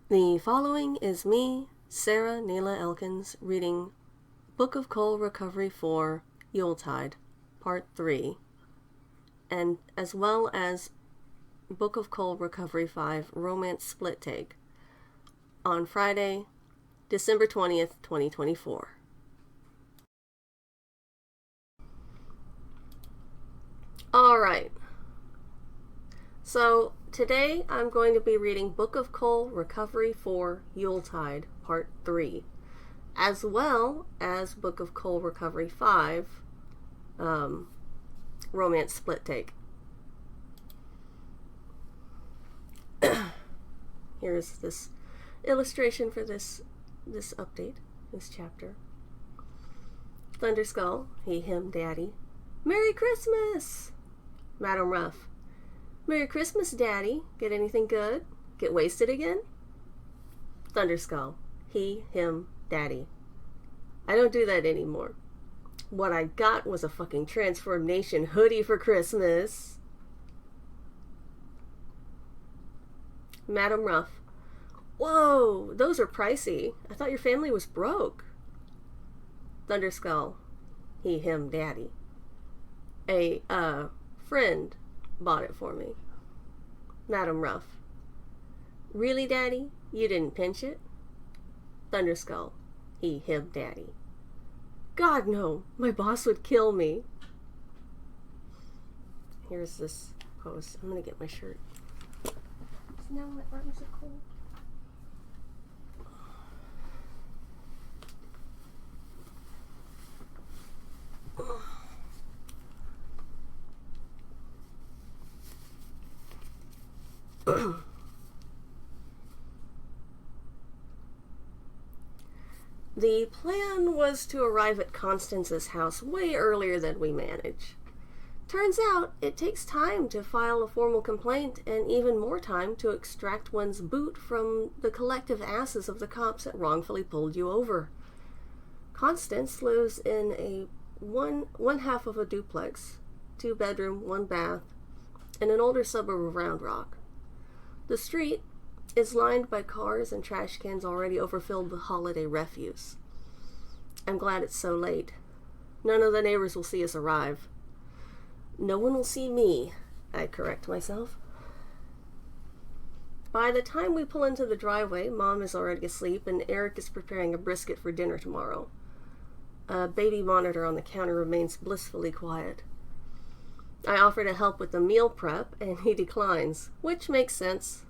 The following is me, Sarah Neila Elkins, reading Book of CoL Recovery 4, Yuletide, Part 3, and as well as Book of CoL Recovery 5, Romance Split Take, on Friday, December 20th, 2024. Alright, so today I'm going to be reading Book of CoL Recovery 4, Yuletide, Part 3, as well as Book of CoL Recovery 5, Romance Split Take. Here's this illustration for this update, this chapter. Thunderskull, he, him, daddy. Merry Christmas! Madam Ruff. Merry Christmas, Daddy. Get anything good? Get wasted again? Thunderskull. He, him, Daddy. I don't do that anymore. What I got was a fucking Transformation hoodie for Christmas. Madam Ruff. Whoa, those are pricey. I thought your family was broke. Thunderskull. He, him, Daddy. A, friend bought it for me. Madam Ruff. Really, Daddy? You didn't pinch it? Thunderskull. He, him, Daddy. God, no. My boss would kill me. Here's this post. I'm gonna get my shirt. Now my arms are cold. The plan was to arrive at Constance's house way earlier than we managed. Turns out, it takes time to file a formal complaint and even more time to extract one's boot from the collective asses of the cops that wrongfully pulled you over. Constance lives in a one half of a duplex, 2-bedroom, 1-bath, in an older suburb of Round Rock. The street is lined by cars and trash cans already overfilled with holiday refuse. I'm glad it's so late. None of the neighbors will see us arrive. No one will see me, I correct myself. By the time we pull into the driveway, Mom is already asleep and Eric is preparing a brisket for dinner tomorrow. A baby monitor on the counter remains blissfully quiet. I offer to help with the meal prep, and he declines, which makes sense.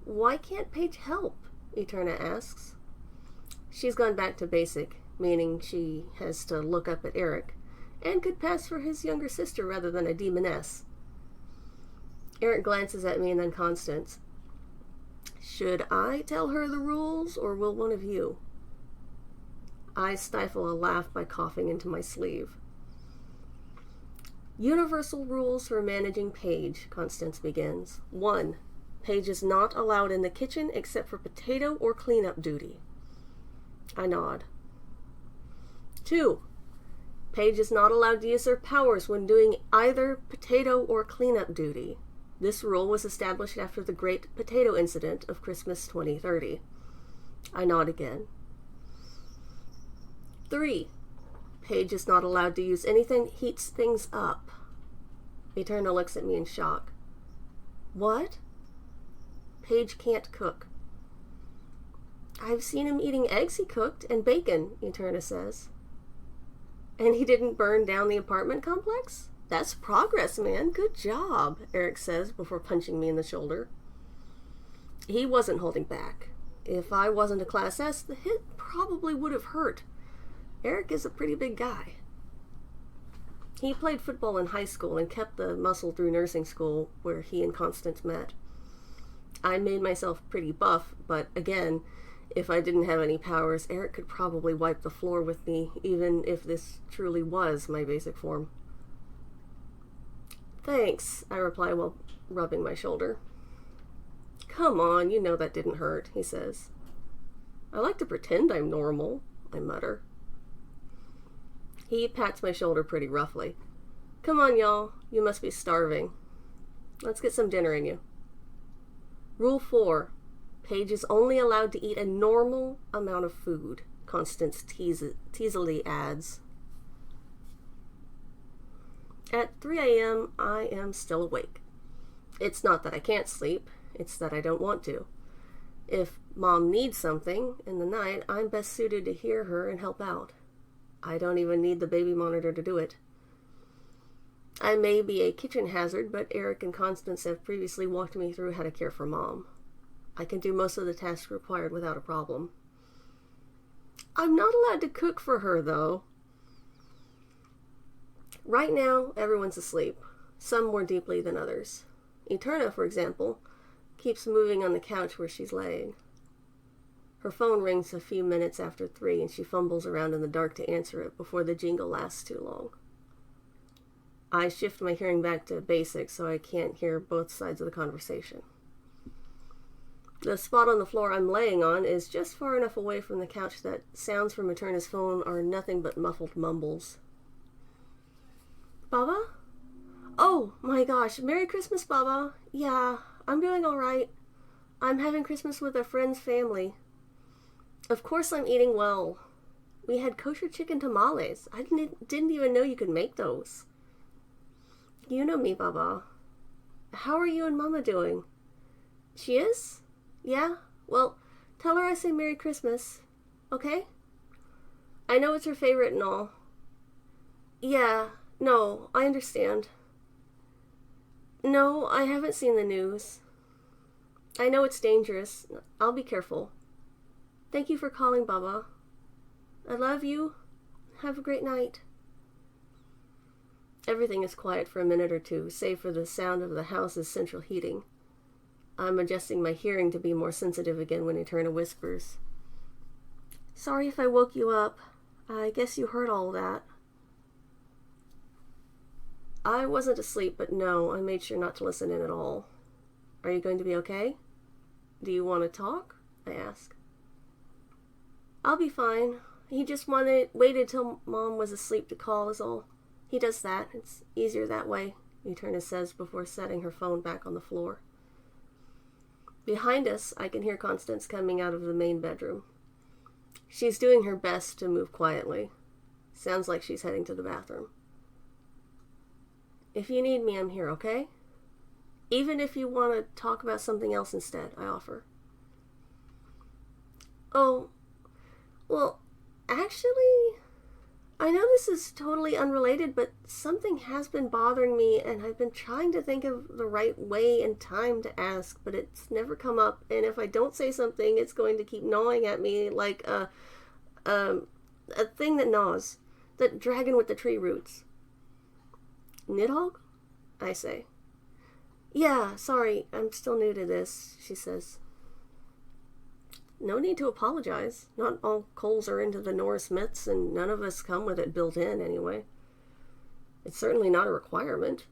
Why can't Paige help? Eterna asks. She's gone back to basic, meaning she has to look up at Eric, and could pass for his younger sister rather than a demoness. Eric glances at me and then Constance. Should I tell her the rules, or will one of you? I stifle a laugh by coughing into my sleeve. Universal rules for managing Paige, Constance begins. 1. Paige is not allowed in the kitchen except for potato or cleanup duty. I nod. 2. Paige is not allowed to use her powers when doing either potato or cleanup duty. This rule was established after the Great Potato Incident of Christmas 2030. I nod again. 3. Paige is not allowed to use anything that heats things up. Eterna looks at me in shock. What? Paige can't cook. I've seen him eating eggs he cooked and bacon, Eterna says. And he didn't burn down the apartment complex? That's progress, man. Good job, Eric says before punching me in the shoulder. He wasn't holding back. If I wasn't a Class S, the hit probably would have hurt. Eric is a pretty big guy. He played football in high school and kept the muscle through nursing school where he and Constance met. I made myself pretty buff, but again, if I didn't have any powers, Eric could probably wipe the floor with me, even if this truly was my basic form. Thanks, I reply while rubbing my shoulder. Come on, you know that didn't hurt, he says. I like to pretend I'm normal, I mutter. He pats my shoulder pretty roughly. Come on, y'all. You must be starving. Let's get some dinner in you. Rule 4. Paige is only allowed to eat a normal amount of food, Constance teasily adds. At 3 a.m., I am still awake. It's not that I can't sleep, it's that I don't want to. If Mom needs something in the night, I'm best suited to hear her and help out. I don't even need the baby monitor to do it. I may be a kitchen hazard, but Eric and Constance have previously walked me through how to care for Mom. I can do most of the tasks required without a problem. I'm not allowed to cook for her, though. Right now, everyone's asleep, some more deeply than others. Eterna, for example, keeps moving on the couch where she's laying. Her phone rings a few minutes after 3, and she fumbles around in the dark to answer it before the jingle lasts too long. I shift my hearing back to basic so I can't hear both sides of the conversation. The spot on the floor I'm laying on is just far enough away from the couch that sounds from Eterna's phone are nothing but muffled mumbles. Baba? Oh, my gosh. Merry Christmas, Baba. Yeah, I'm doing all right. I'm having Christmas with a friend's family. Of course I'm eating well. We had kosher chicken tamales. I didn't even know you could make those. You know me, Baba. How are you and Mama doing? She is? Yeah? Well, tell her I say Merry Christmas. Okay? I know it's her favorite and all. Yeah, no, I understand. No, I haven't seen the news. I know it's dangerous. I'll be careful. Thank you for calling, Baba. I love you. Have a great night. Everything is quiet for a minute or two, save for the sound of the house's central heating. I'm adjusting my hearing to be more sensitive again when Eterna whispers. Sorry if I woke you up. I guess you heard all that. I wasn't asleep, but no, I made sure not to listen in at all. Are you going to be okay? Do you want to talk? I ask. I'll be fine. He just waited till Mom was asleep to call is all. He does that. It's easier that way, Eterna says before setting her phone back on the floor. Behind us, I can hear Constance coming out of the main bedroom. She's doing her best to move quietly. Sounds like she's heading to the bathroom. If you need me, I'm here, okay? Even if you want to talk about something else instead, I offer. Oh, well, actually, I know this is totally unrelated, but something has been bothering me, and I've been trying to think of the right way and time to ask, but it's never come up, and if I don't say something, it's going to keep gnawing at me like a thing that gnaws. That dragon with the tree roots. Nidhogg? I say. Yeah, sorry, I'm still new to this, she says. No need to apologize. Not all Coles are into the Norse myths, and none of us come with it built in anyway. It's certainly not a requirement.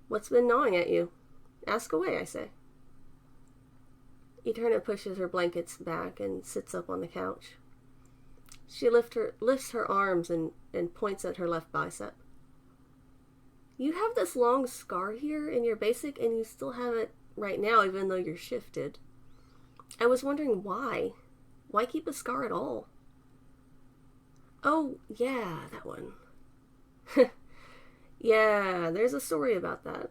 What's been gnawing at you? Ask away, I say. Eterna pushes her blankets back and sits up on the couch. She lifts her arms and points at her left bicep. You have this long scar here in your basic, and you still have it right now, even though you're shifted. I was wondering why. Why keep a scar at all? Oh, yeah, that one. Yeah, there's a story about that.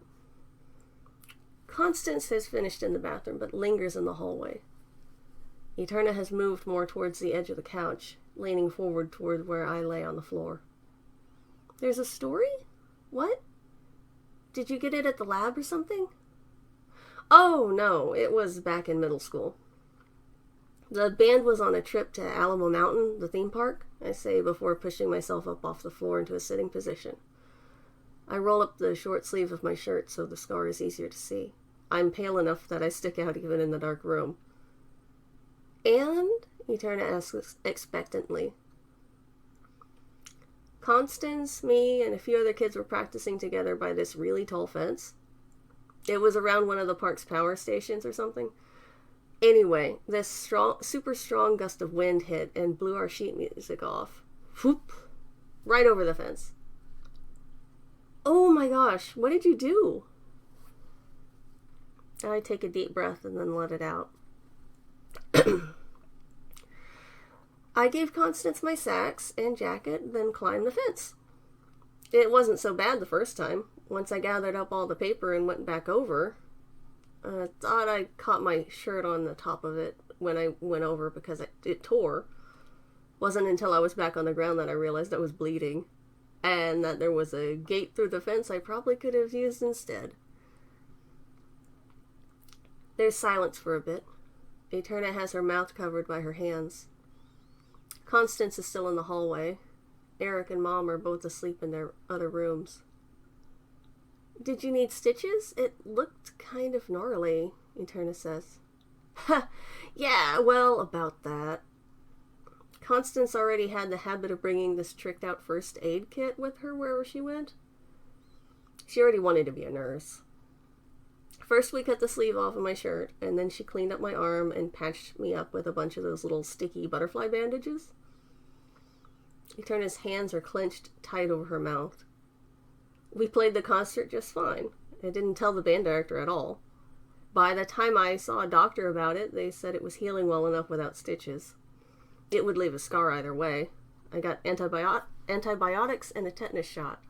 Constance has finished in the bathroom, but lingers in the hallway. Eterna has moved more towards the edge of the couch, leaning forward toward where I lay on the floor. There's a story? What? Did you get it at the lab or something? Oh, no, it was back in middle school. The band was on a trip to Alamo Mountain, the theme park, I say before pushing myself up off the floor into a sitting position. I roll up the short sleeve of my shirt so the scar is easier to see. I'm pale enough that I stick out even in the dark room. And? Eterna asks expectantly. Constance, me, and a few other kids were practicing together by this really tall fence. It was around one of the park's power stations or something. Anyway, this super strong gust of wind hit and blew our sheet music off. Whoop! Right over the fence. Oh my gosh, what did you do? I take a deep breath and then let it out. I gave Constance my sacks and jacket, then climbed the fence. It wasn't so bad the first time. Once I gathered up all the paper and went back over, thought I caught my shirt on the top of it when I went over because it tore. Wasn't until I was back on the ground that I realized I was bleeding, and that there was a gate through the fence I probably could have used instead. There's silence for a bit. Eterna has her mouth covered by her hands. Constance is still in the hallway. Eric and Mom are both asleep in their other rooms. Did you need stitches? It looked kind of gnarly, Eterna says. Ha! Yeah, well, about that. Constance already had the habit of bringing this tricked-out first aid kit with her wherever she went. She already wanted to be a nurse. First we cut the sleeve off of my shirt, and then she cleaned up my arm and patched me up with a bunch of those little sticky butterfly bandages. Eterna's hands are clenched tight over her mouth. We played the concert just fine. I didn't tell the band director at all. By the time I saw a doctor about it, they said it was healing well enough without stitches. It would leave a scar either way. I got antibiotics and a tetanus shot.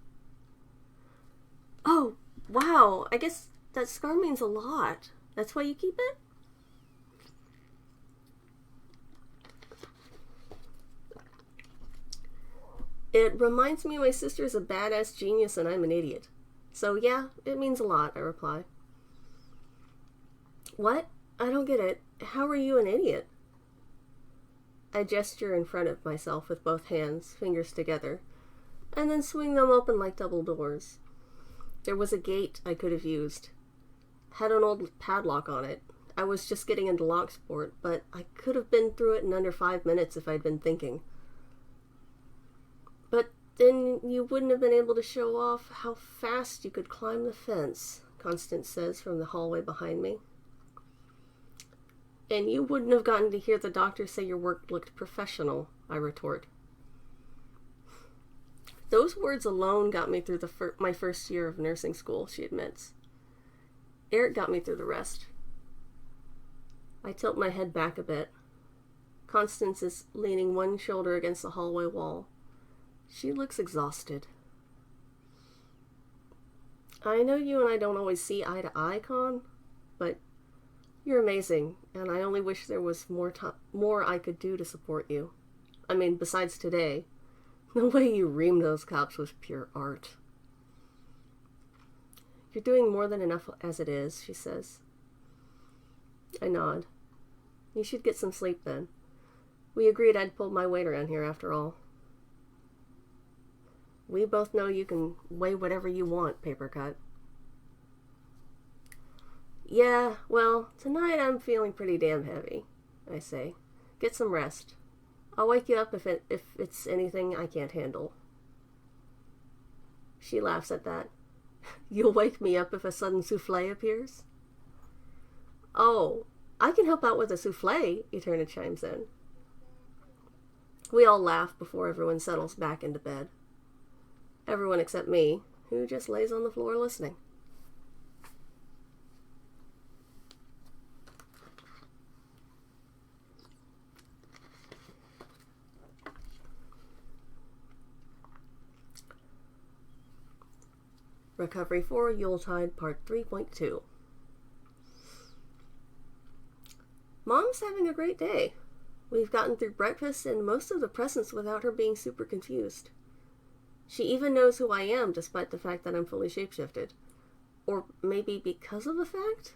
Oh, wow. I guess that scar means a lot. That's why you keep it? It reminds me my sister's a badass genius and I'm an idiot. So yeah, it means a lot, I reply. What? I don't get it. How are you an idiot? I gesture in front of myself with both hands, fingers together, and then swing them open like double doors. There was a gate I could have used. Had an old padlock on it. I was just getting into lock sport, but I could have been through it in under 5 minutes if I'd been thinking. But then you wouldn't have been able to show off how fast you could climb the fence, Constance says from the hallway behind me. And you wouldn't have gotten to hear the doctor say your work looked professional, I retort. Those words alone got me through my first year of nursing school, she admits. Eric got me through the rest. I tilt my head back a bit. Constance is leaning one shoulder against the hallway wall. She looks exhausted. I know you and I don't always see eye to eye, Con, but you're amazing, and I only wish there was more I could do to support you. I mean, besides today, the way you reamed those cops was pure art. You're doing more than enough as it is, she says. I nod. You should get some sleep then. We agreed I'd pull my weight around here after all. We both know you can weigh whatever you want, Papercut. Yeah, well, tonight I'm feeling pretty damn heavy, I say. Get some rest. I'll wake you up if it's anything I can't handle. She laughs at that. You'll wake me up if a sudden souffle appears? Oh, I can help out with a souffle, Eterna chimes in. We all laugh before everyone settles back into bed. Everyone except me, who just lays on the floor listening. Recovery for Yuletide, Part 3.2. Mom's having a great day. We've gotten through breakfast and most of the presents without her being super confused. She even knows who I am, despite the fact that I'm fully shapeshifted. Or maybe because of the fact?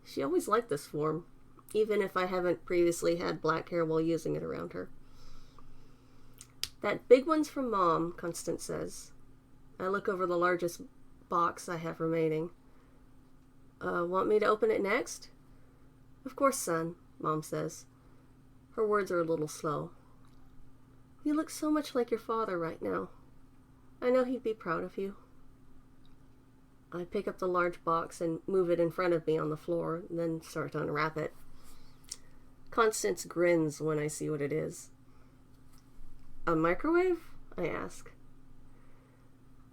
She always liked this form, even if I haven't previously had black hair while using it around her. That big one's from Mom, Constance says. I look over the largest box I have remaining. Want me to open it next? Of course, son, Mom says. Her words are a little slow. You look so much like your father right now. I know he'd be proud of you. I pick up the large box and move it in front of me on the floor, then start to unwrap it. Constance grins when I see what it is. A microwave? I ask.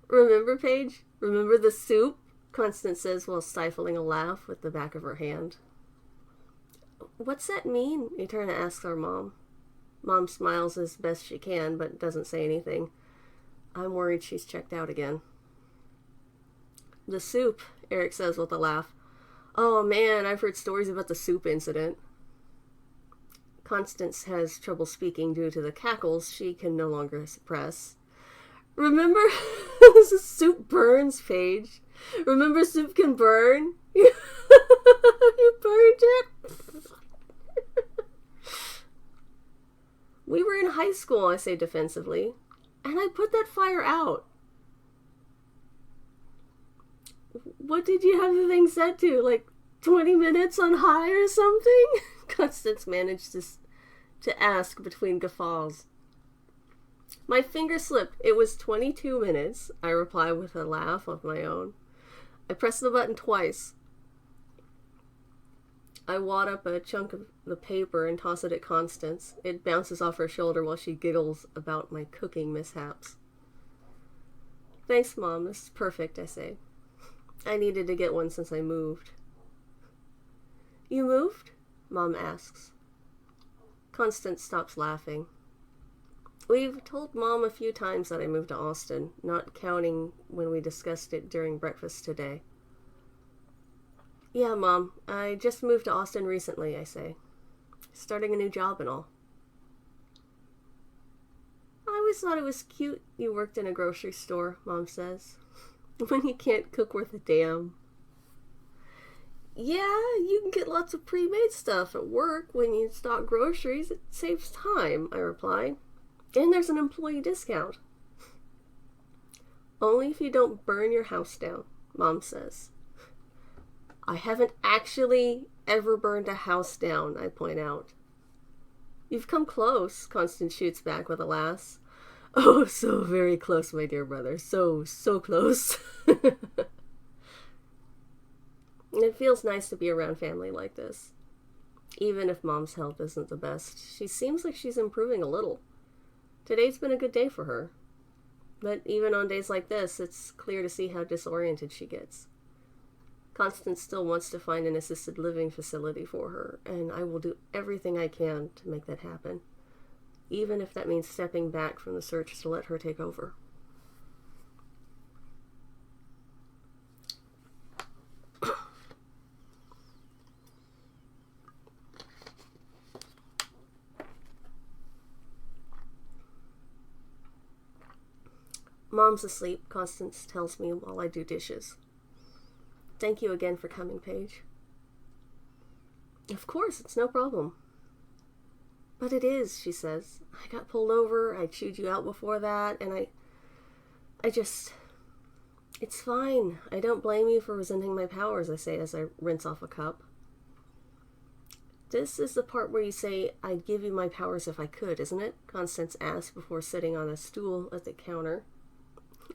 Remember, Paige? Remember the soup? Constance says while stifling a laugh with the back of her hand. What's that mean? Eterna asks our mom. Mom smiles as best she can, but doesn't say anything. I'm worried she's checked out again. The soup, Eric says with a laugh. Oh man, I've heard stories about the soup incident. Constance has trouble speaking due to the cackles she can no longer suppress. Remember the soup burns page? Remember soup can burn? You burned it? We were in high school, I say defensively, and I put that fire out. What did you have the thing set to? Like 20 minutes on high or something? Constance managed to ask between guffaws. My finger slipped. It was 22 minutes, I reply with a laugh of my own. I press the button twice. I wad up a chunk of the paper and toss it at Constance. It bounces off her shoulder while she giggles about my cooking mishaps. Thanks, Mom. This is perfect, I say. I needed to get one since I moved. You moved? Mom asks. Constance stops laughing. We've told Mom a few times that I moved to Austin, not counting when we discussed it during breakfast today. Yeah, Mom, I just moved to Austin recently, I say. Starting a new job and all. I always thought it was cute you worked in a grocery store, Mom says. When you can't cook worth a damn. Yeah, you can get lots of pre-made stuff at work when you stock groceries. It saves time, I reply. And there's an employee discount. Only if you don't burn your house down, Mom says. I haven't actually ever burned a house down, I point out. You've come close, Constance shoots back with a laugh. Oh, so very close, my dear brother. So close. It feels nice to be around family like this. Even if Mom's health isn't the best, she seems like she's improving a little. Today's been a good day for her. But even on days like this, it's clear to see how disoriented she gets. Constance still wants to find an assisted living facility for her, and I will do everything I can to make that happen, even if that means stepping back from the search to let her take over. Mom's asleep, Constance tells me while I do dishes. Thank you again for coming, Paige. Of course, it's no problem. But it is, she says. I got pulled over, I chewed you out before that, and I just... It's fine. I don't blame you for resenting my powers, I say as I rinse off a cup. This is the part where you say, I'd give you my powers if I could, isn't it? Constance asks before sitting on a stool at the counter.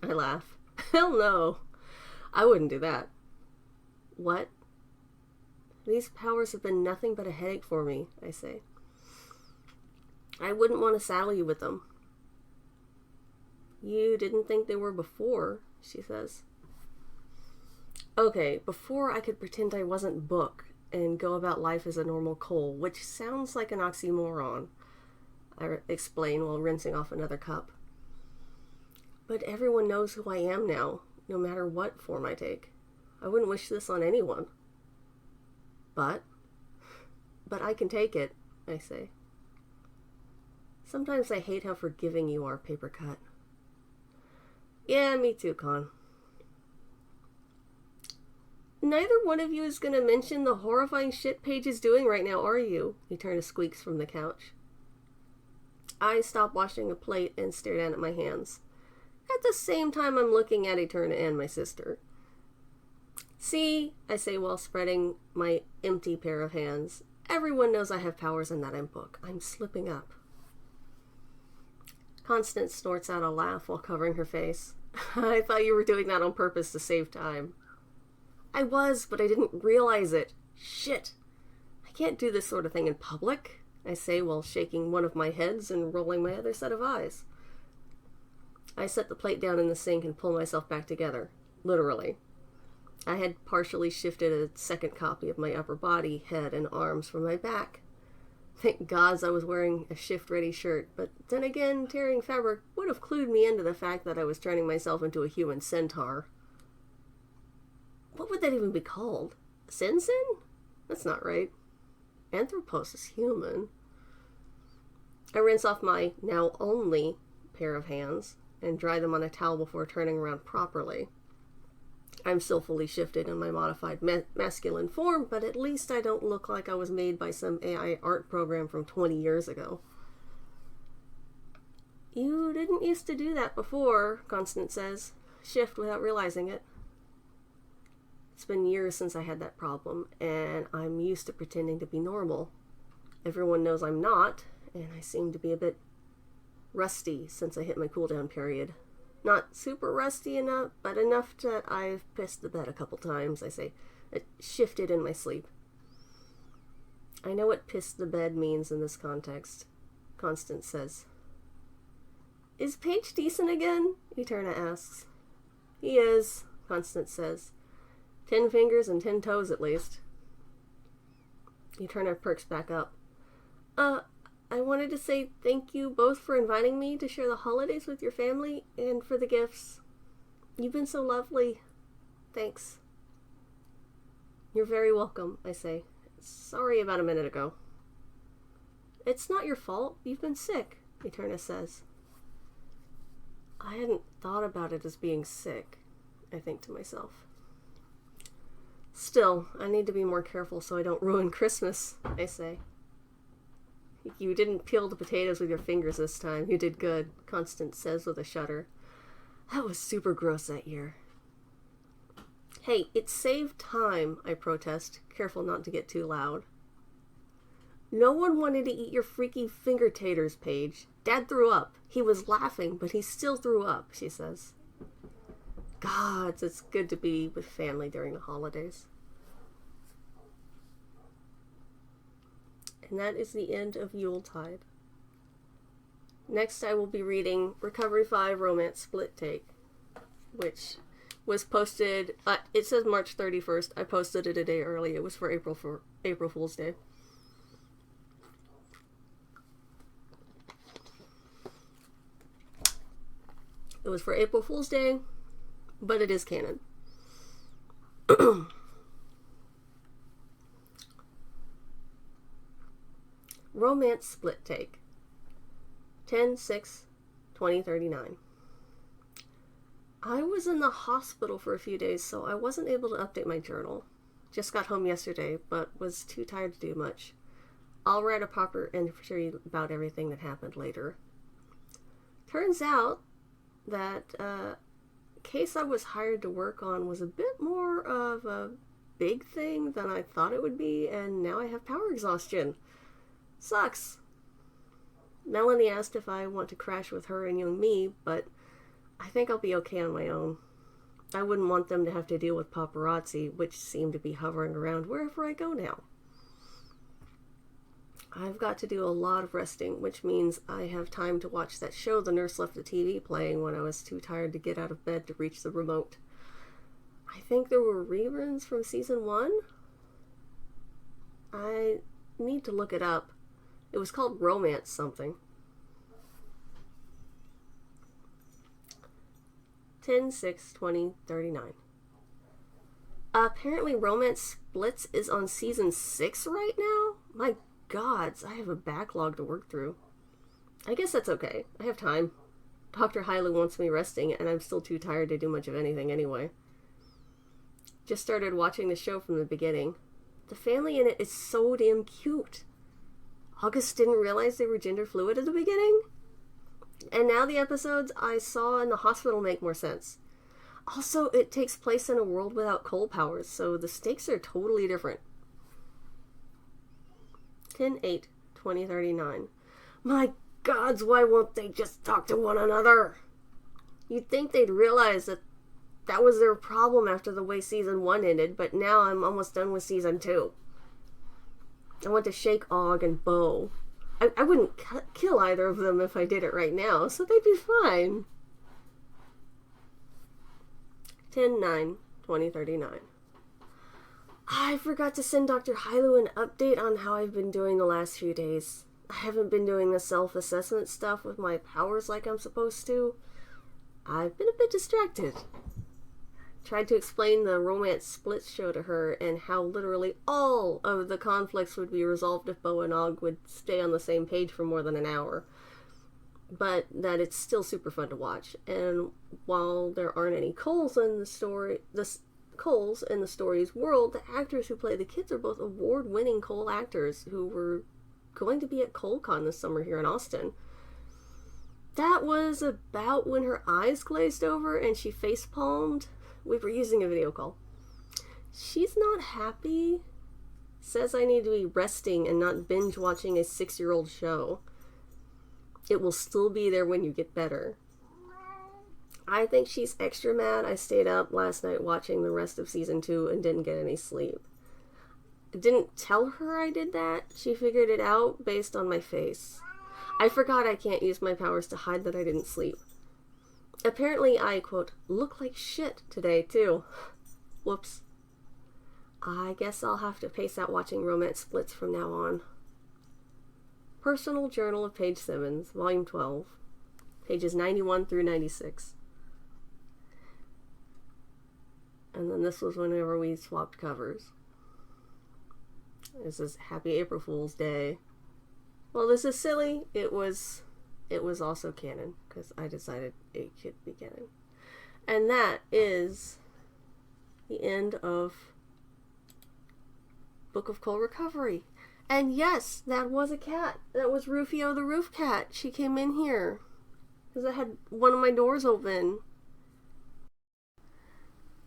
I laugh. Hell no. I wouldn't do that. What? These powers have been nothing but a headache for me, I say. I wouldn't want to saddle you with them. You didn't think they were before, she says. Okay, before I could pretend I wasn't Book and go about life as a normal CoL, which sounds like an oxymoron, I explain while rinsing off another cup. But everyone knows who I am now, no matter what form I take. I wouldn't wish this on anyone. But I can take it, I say. Sometimes I hate how forgiving you are, Paper Cut. Yeah, me too, Con. Neither one of you is going to mention the horrifying shit Paige is doing right now, are you? Eterna squeaks from the couch. I stop washing a plate and stare down at my hands. At the same time, I'm looking at Eterna and my sister. See, I say while spreading my empty pair of hands. Everyone knows I have powers and that I'm Book. I'm slipping up. Constance snorts out a laugh while covering her face. I thought you were doing that on purpose to save time. I was, but I didn't realize it. Shit. I can't do this sort of thing in public, I say while shaking one of my heads and rolling my other set of eyes. I set the plate down in the sink and pull myself back together. Literally. I had partially shifted a second copy of my upper body, head, and arms from my back. Thank gods I was wearing a shift-ready shirt, but then again, tearing fabric would have clued me into the fact that I was turning myself into a human centaur. What would that even be called? Sin? That's not right. Anthropos is human. I rinse off my now only pair of hands and dry them on a towel before turning around properly. I'm still fully shifted in my modified masculine form, but at least I don't look like I was made by some AI art program from 20 years ago. You didn't used to do that before, Constance says. Shift without realizing it. It's been years since I had that problem, and I'm used to pretending to be normal. Everyone knows I'm not, and I seem to be a bit rusty since I hit my cooldown period. Not super rusty enough, but enough that I've pissed the bed a couple times, I say. It shifted in my sleep. I know what pissed the bed means in this context, Constance says. Is Paige decent again? Eterna asks. He is, Constance says. 10 fingers and 10 toes at least. Eterna perks back up. I wanted to say thank you both for inviting me to share the holidays with your family and for the gifts. You've been so lovely. Thanks. You're very welcome, I say. Sorry about a minute ago. It's not your fault. You've been sick, Eterna says. I hadn't thought about it as being sick, I think to myself. Still, I need to be more careful so I don't ruin Christmas, I say. You didn't peel the potatoes with your fingers this time. You did good, Constance says with a shudder. That was super gross that year. Hey, it saved time, I protest, careful not to get too loud. No one wanted to eat your freaky finger taters, Paige. Dad threw up. He was laughing, but he still threw up, she says. Gods, it's good to be with family during the holidays. And that is the end of Yuletide. Next I will be reading Recovery 5 Romance Split Take, which was posted, it says March 31st. I posted it a day early. It was for April Fool's Day. It was for April Fool's Day, but it is canon. Romance Split Take. 10/6/2039. I was in the hospital for a few days, so I wasn't able to update my journal. Just got home yesterday, but was too tired to do much. I'll write a proper entry about everything that happened later. Turns out that case I was hired to work on was a bit more of a big thing than I thought it would be, and now I have power exhaustion. Sucks. Melanie asked if I want to crash with her and young me, but I think I'll be okay on my own. I wouldn't want them to have to deal with paparazzi, which seem to be hovering around wherever I go now. I've got to do a lot of resting, which means I have time to watch that show the nurse left the TV playing when I was too tired to get out of bed to reach the remote. I think there were reruns from season 1. I need to look it up. It was called Romance something. 10/6/2039. Apparently Romance Splits is on season 6 right now? My gods, I have a backlog to work through. I guess that's okay. I have time. Dr. Hyla wants me resting, and I'm still too tired to do much of anything anyway. Just started watching the show from the beginning. The family in it is so damn cute. August didn't realize they were gender fluid at the beginning? And now the episodes I saw in the hospital make more sense. Also, it takes place in a world without CoL powers, so the stakes are totally different. 10/8/2039. My gods, why won't they just talk to one another? You'd think they'd realize that was their problem after the way season 1 ended, but now I'm almost done with season 2. I want to shake Og and Bo. I wouldn't kill either of them if I did it right now, so they'd be fine. 10/9/2039. I forgot to send Dr. Hilo an update on how I've been doing the last few days. I haven't been doing the self-assessment stuff with my powers like I'm supposed to. I've been a bit distracted. Tried to explain the romance split show to her and how literally all of the conflicts would be resolved if Bo and Og would stay on the same page for more than an hour. But that it's still super fun to watch. And while there aren't any CoLs in the story, CoLs in the story's world, the actors who play the kids are both award-winning CoL actors who were going to be at CoLCon this summer here in Austin. That was about when her eyes glazed over and she face-palmed. We were using a video call. She's not happy. Says I need to be resting and not binge watching a 6-year-old show. It will still be there when you get better. I think she's extra mad I stayed up last night watching the rest of season 2 and didn't get any sleep. I didn't tell her I did that. She figured it out based on my face. I forgot I can't use my powers to hide that I didn't sleep. Apparently I, quote, look like shit today, too. Whoops. I guess I'll have to pace out watching romance splits from now on. Personal Journal of Paige Simmons, Volume 12, pages 91 through 96. And then this was whenever we swapped covers. This is Happy April Fool's Day. Well, this is silly. It was also canon, because I decided it could be canon. And that is the end of Book of CoL Recovery. And yes, that was a cat. That was Rufio the roof cat. She came in here because I had one of my doors open.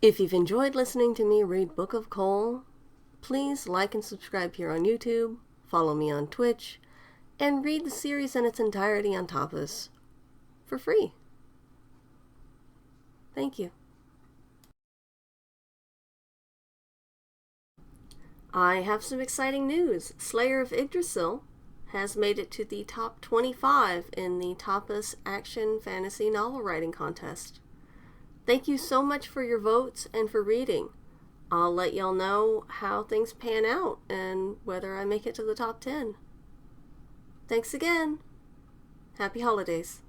If you've enjoyed listening to me read Book of CoL, please like and subscribe here on YouTube, follow me on Twitch, and read the series in its entirety on Tapas for free. Thank you. I have some exciting news. Slayer of Yggdrasil has made it to the top 25 in the Tapas Action Fantasy Novel Writing Contest. Thank you so much for your votes and for reading. I'll let y'all know how things pan out and whether I make it to the top 10. Thanks again. Happy holidays.